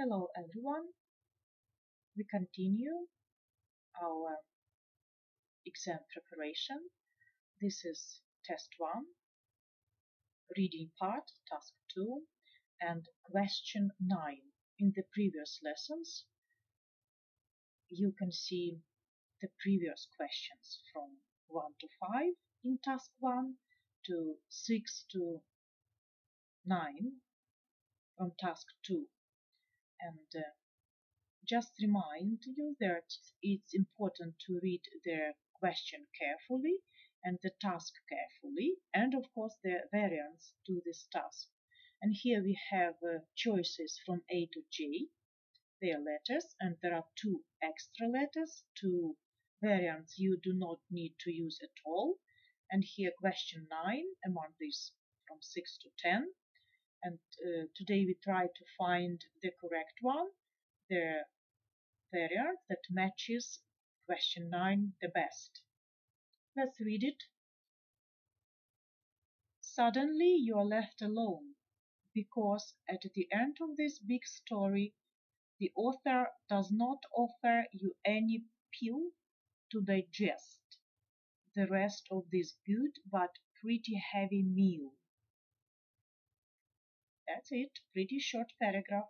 Hello everyone. We continue our exam preparation. This is test 1, reading part, task 2, and question 9. In the previous lessons, you can see the previous questions from 1 to 5 in task 1 to 6 to 9 on task 2. And just remind you that it's important to read the question carefully and the task carefully, and of course the variants to this task. And here we have choices from A to J, their letters, and there are 2 extra letters, 2 variants you do not need to use at all. And here question 9 among these from 6 to 10. And today we try to find the correct one, the variant that matches question 9 the best. Let's read it. Suddenly you are left alone because at the end of this big story the author does not offer you any pill to digest the rest of this good but pretty heavy meal. That's it, pretty short paragraph.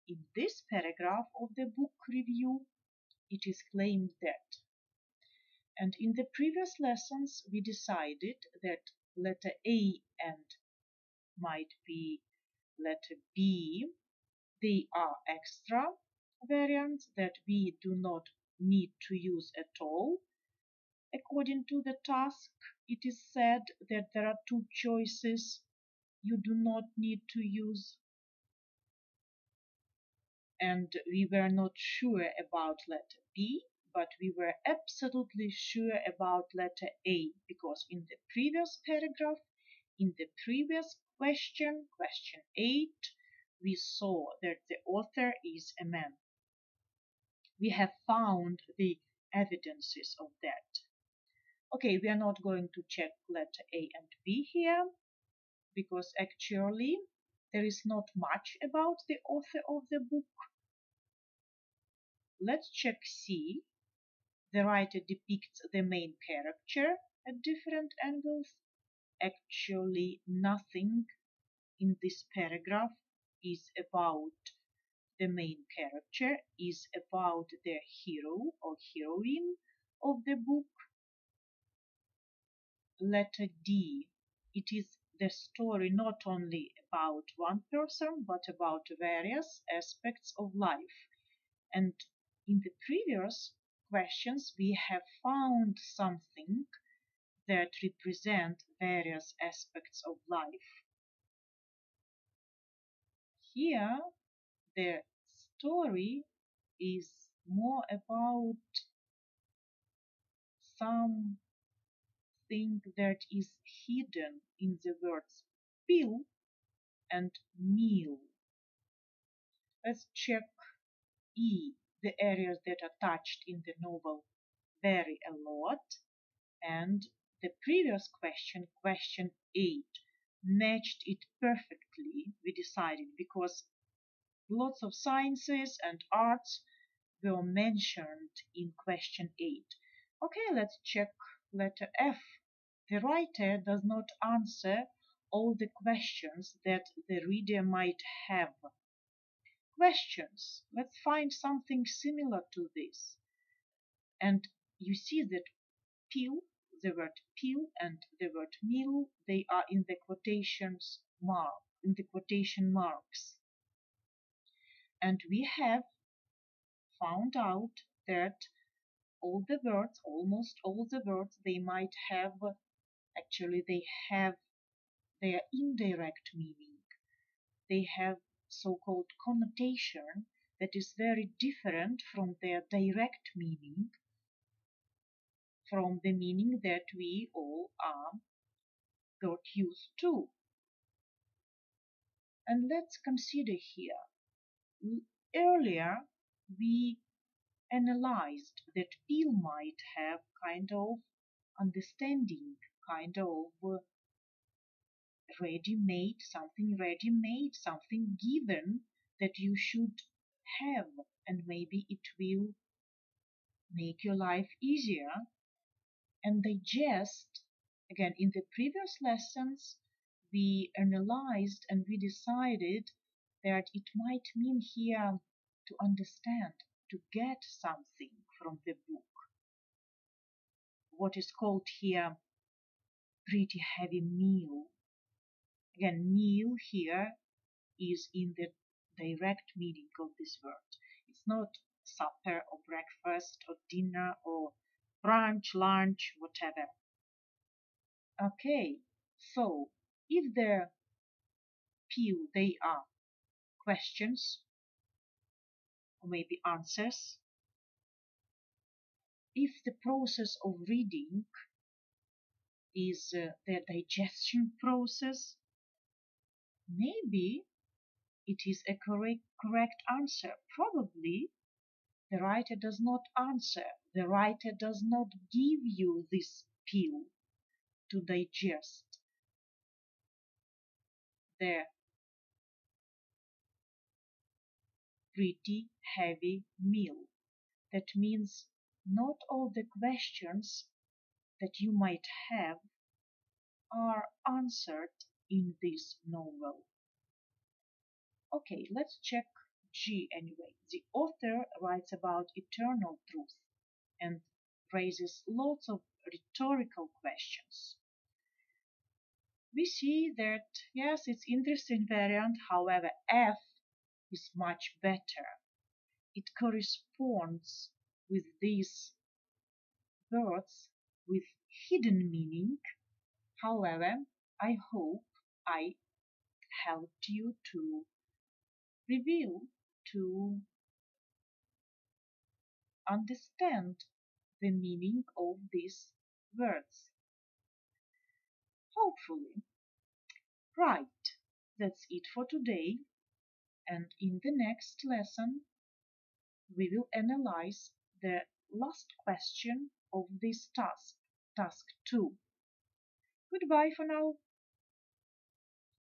In this paragraph of the book review, it is claimed that, and in the previous lessons we decided that letter A and might be letter B, they are extra variants that we do not need to use at all. According to the task, it is said that there are 2 choices you do not need to use, and we were not sure about letter B, but we were absolutely sure about letter A, because in the previous paragraph, in the previous question, question 8, we saw that the author is a man. We have found the evidences of that. Okay, we are not going to check letter A and B here, because actually there is not much about the author of the book. Let's check C. The writer depicts the main character at different angles. Actually, nothing in this paragraph is about the main character, is about the hero or heroine of the book. Letter D. It is the story not only about one person, but about various aspects of life. And in the previous questions, we have found something that represent various aspects of life. Here, the story is more about something that is hidden in the words pill and meal. Let's check E, the areas that are touched in the novel vary a lot, and the previous question, question 8, matched it perfectly, we decided, because lots of sciences and arts were mentioned in question 8. Okay, let's check letter F. The writer does not answer all the questions that the reader might have. Questions. Let's find something similar to this. And you see that pill, the word pill and the word meal, they are in the quotation marks. And we have found out that all the words, almost all the words, they might have, actually they have their indirect meaning. They have so-called connotation that is very different from their direct meaning, from the meaning that we all are got used to. And let's consider here. Earlier we analyzed that pill might have kind of understanding, kind of ready-made, something given that you should have, and maybe it will make your life easier. And digest, again, in the previous lessons, we analyzed and we decided that it might mean here to understand, to get something from the book. What is called here pretty heavy meal. Again, meal here is in the direct meaning of this word. It's not supper or breakfast or dinner or brunch, lunch, whatever. Okay, so if the few they are questions or maybe answers, if the process of reading is the digestion process, maybe it is a correct answer. Probably the writer does not answer. The writer does not give you this pill to digest the pretty heavy meal. That means not all the questions that you might have are answered in this novel. Okay, let's check G anyway. The author writes about eternal truth and raises lots of rhetorical questions. We see that, yes, it's interesting variant, however, F is much better. It corresponds with these words with hidden meaning. However, I hope I helped you to reveal, to understand the meaning of these words. Hopefully. Right, that's it for today, and in the next lesson we will analyze the last question of this task, task 2. Goodbye for now.